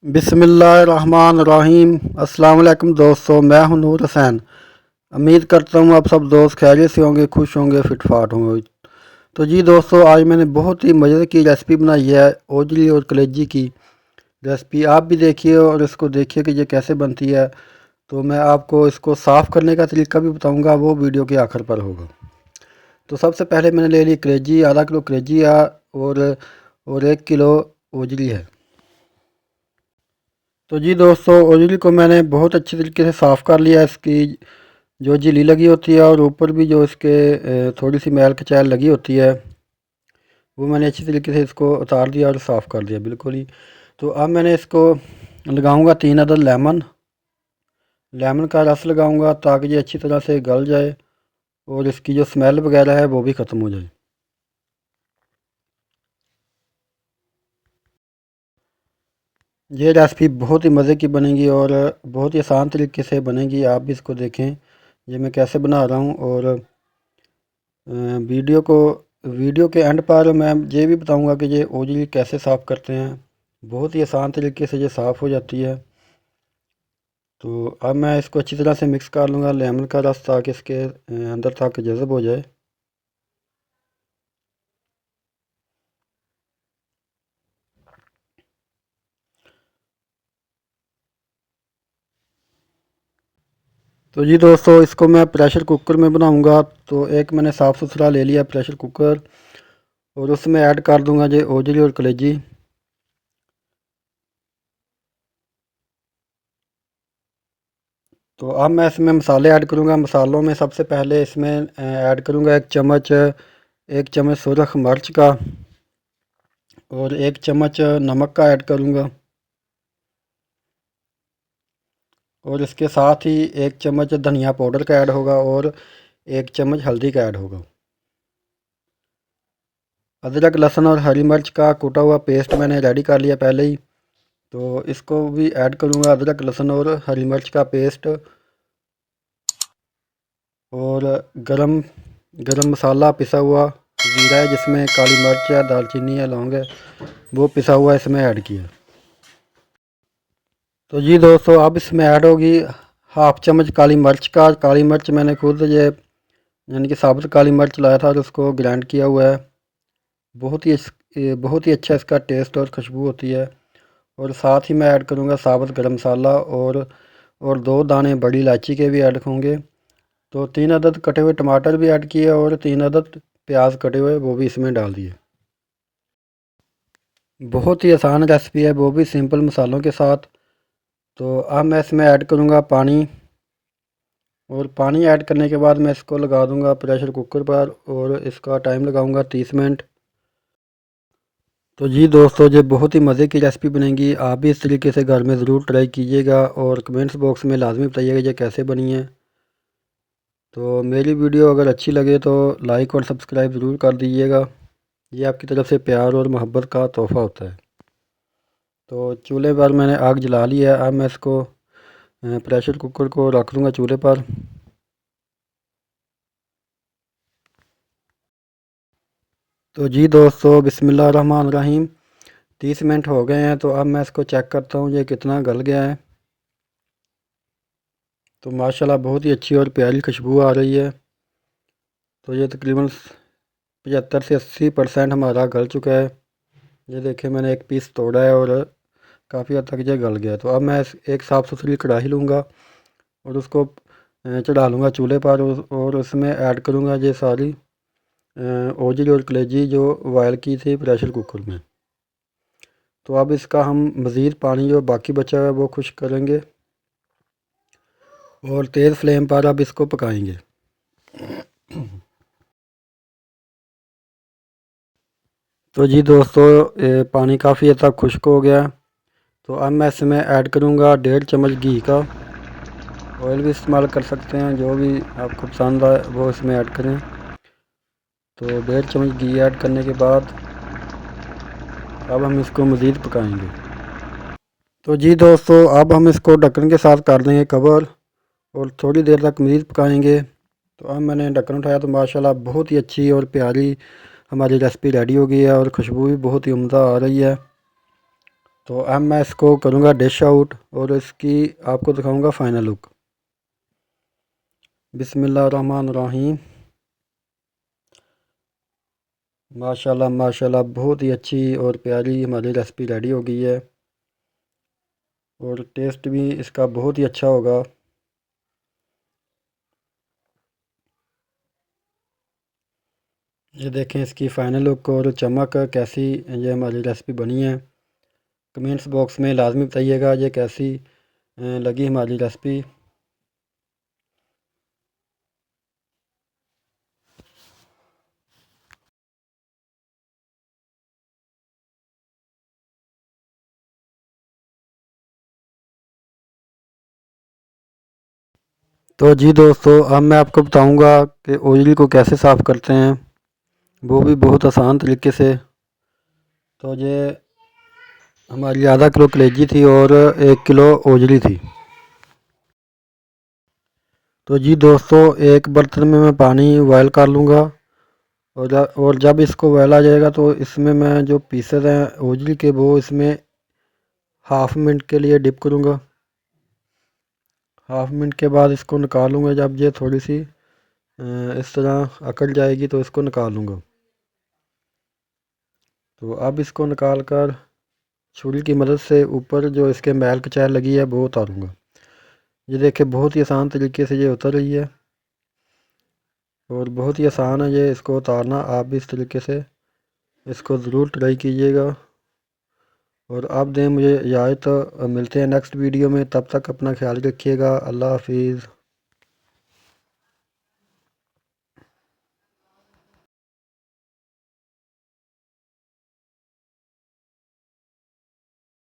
बिस्मिल्लाहिर्रहमानिर्रहीम। अस्सलाम वालेकुम दोस्तों, मैं हूं नूर हुसैन। उम्मीद करता हूं आप सब दोस्त खैरियत से होंगे, खुश होंगे, फिटफाट होंगे। तो जी दोस्तों, आज मैंने बहुत ही मज़े की रेसिपी बनाई है, ओजरी और कलेजी की रेसिपी। आप भी देखिए और इसको देखिए कि ये कैसे बनती है। तो मैं आपको इसको साफ़ करने का तरीका भी बताऊँगा, वो वीडियो के आखिर पर होगा। तो सबसे पहले मैंने ले ली कलेजी, आधा किलो कलेजी है और 1 किलो ओजरी है। तो जी दोस्तों, ओजरी को मैंने बहुत अच्छे तरीके से साफ़ कर लिया। इसकी जो झिल्ली लगी होती है और ऊपर भी जो इसके थोड़ी सी मैल कचैल लगी होती है, वो मैंने अच्छी तरीके से इसको उतार दिया और साफ़ कर दिया बिल्कुल ही। तो अब मैंने इसको लगाऊंगा 3 अदद लेमन। लेमन का रस लगाऊंगा ताकि ये अच्छी तरह से गल जाए और इसकी जो स्मेल वगैरह है वो भी ख़त्म हो जाए। ये रेसिपी बहुत ही मज़े की बनेगी और बहुत ही आसान तरीके से बनेगी। आप भी इसको देखें ये मैं कैसे बना रहा हूँ। और वीडियो को वीडियो के एंड पर मैं ये भी बताऊंगा कि ये ओजरी कैसे साफ़ करते हैं। बहुत ही आसान तरीके से ये साफ़ हो जाती है। तो अब मैं इसको अच्छी तरह से मिक्स कर लूँगा लेमन का रस, ताकि इसके अंदर तक जज़ब हो जाए। तो जी दोस्तों, इसको मैं प्रेशर कुकर में बनाऊंगा। तो एक मैंने साफ़ सुथरा ले लिया प्रेशर कुकर और उसमें ऐड कर दूंगा ये ओजरी और कलेजी। तो अब मैं इसमें मसाले ऐड करूंगा। मसालों में सबसे पहले इसमें ऐड करूंगा 1 चम्मच सुरख मिर्च का और 1 चम्मच नमक का ऐड करूंगा। और इसके साथ ही 1 चम्मच धनिया पाउडर का ऐड होगा और 1 चम्मच हल्दी का ऐड होगा। अदरक लहसुन और हरी मिर्च का कूटा हुआ पेस्ट मैंने रेडी कर लिया पहले ही। तो इसको भी ऐड करूंगा, अदरक लहसुन और हरी मिर्च का पेस्ट। और गरम गरम मसाला पिसा हुआ, जीरा है जिसमें काली मिर्च है, दालचीनी है, लौंग है, वो पिसा हुआ इसमें ऐड किया। तो जी दोस्तों, अब इसमें ऐड होगी 1/2 चम्मच काली मिर्च का। काली मिर्च मैंने खुद ये यानी कि साबुत काली मिर्च लाया था और उसको ग्राइंड किया हुआ है। बहुत ही अच्छा इसका टेस्ट और खुशबू होती है। और साथ ही मैं ऐड करूँगा साबुत गरम मसाला और 2 दाने बड़ी इलायची के भी ऐड होंगे। तो 3 अदद कटे हुए टमाटर भी ऐड किए और 3 अदद प्याज कटे हुए वो भी इसमें डाल दिए। बहुत ही आसान रेसिपी है, वो भी सिंपल मसालों के साथ। तो अब मैं इसमें ऐड करूँगा पानी। और पानी ऐड करने के बाद मैं इसको लगा दूँगा प्रेशर कुकर पर और इसका टाइम लगाऊँगा 30 मिनट। तो जी दोस्तों, ये बहुत ही मज़े की रेसिपी बनेगी। आप भी इस तरीके से घर में ज़रूर ट्राई कीजिएगा और कमेंट्स बॉक्स में लाजमी बताइएगा ये कैसे बनी है। तो मेरी वीडियो अगर अच्छी लगे तो लाइक और सब्सक्राइब ज़रूर कर दीजिएगा। ये आपकी तरफ से प्यार और मोहब्बत का तोहफ़ा होता है। तो चूल्हे पर मैंने आग जला ली है। अब मैं इसको प्रेशर कुकर को रख दूँगा चूल्हे पर। तो जी दोस्तों, बिस्मिल्लाहिर्रहमानिर्रहीम। 30 मिनट हो गए हैं। तो अब मैं इसको चेक करता हूँ ये कितना गल गया है। तो माशाल्लाह बहुत ही अच्छी और प्यारी खुशबू आ रही है। तो ये तकरीबन 75 से 80% हमारा गल चुका है। ये देखें, मैंने एक पीस तोड़ा है और काफ़ी हद तक ये गल गया है। तो अब मैं एक साफ़ सुथरी कढ़ाई लूँगा और उसको चढ़ा लूँगा चूल्हे पर और उसमें ऐड करूँगा ये सारी ओजरी और कलेजी जो बॉयल की थी प्रेशर कुकर में। तो अब इसका हम मज़ीद पानी जो बाकी बचा हुआ है वो खुश्क करेंगे और तेज़ फ्लेम पर अब इसको पकाएंगे। तो जी दोस्तों, पानी काफ़ी हद तक खुश्क हो गया। तो अब मैं इसमें ऐड करूँगा 1.5 चम्मच घी का। ऑयल भी इस्तेमाल कर सकते हैं, जो भी आपको पसंद आए वो इसमें ऐड करें। तो 1.5 चम्मच घी ऐड करने के बाद अब हम इसको मज़ीद पकाएंगे। तो जी दोस्तों, अब हम इसको ढक्कन के साथ कर देंगे कवर और थोड़ी देर तक मज़ीद पकाएंगे। तो अब मैंने ढक्कन उठाया तो माशाल्लाह बहुत ही अच्छी और प्यारी हमारी रेसिपी रेडी हो गई है और खुशबू भी बहुत ही उम्दा आ रही है। तो अब मैं इसको करूँगा डिश आउट और इसकी आपको दिखाऊँगा फ़ाइनल लुक। बिस्मिल्लाहिर्रहमानिर्रहीम। माशाल्लाह माशाल्लाह बहुत ही अच्छी और प्यारी हमारी रेसिपी रेडी हो गई है और टेस्ट भी इसका बहुत ही अच्छा होगा। ये देखें इसकी फ़ाइनल लुक और चमक कैसी ये हमारी रेसिपी बनी है। कमेंट्स बॉक्स में लाजमी बताइएगा ये कैसी लगी हमारी रेसिपी। तो जी दोस्तों, अब मैं आपको बताऊंगा कि ऑयल को कैसे साफ़ करते हैं, वो भी बहुत आसान तरीके से। तो ये हमारी आधा किलो कलेजी थी और 1 किलो ओजरी थी। तो जी दोस्तों, एक बर्तन में मैं पानी बॉयल कर लूँगा और जब इसको बॉयल आ जाएगा तो इसमें मैं जो पीसेस हैं ओजरी के वो इसमें हाफ़ मिनट के लिए डिप करूँगा। हाफ़ मिनट के बाद इसको निकालूँगा। जब ये थोड़ी सी इस तरह अकड़ जाएगी तो इसको निकालूँगा। तो अब इसको निकाल कर छुरी की मदद से ऊपर जो इसके मैल कचैल लगी है वो उतारूँगा। ये देखिए बहुत ही आसान तरीके से ये उतर रही है और बहुत ही आसान है ये इसको उतारना। आप भी इस तरीके से इसको ज़रूर ट्राई कीजिएगा। और आप दें मुझे इजाज़त, मिलते हैं नेक्स्ट वीडियो में। तब तक अपना ख्याल रखिएगा। अल्लाह हाफिज़।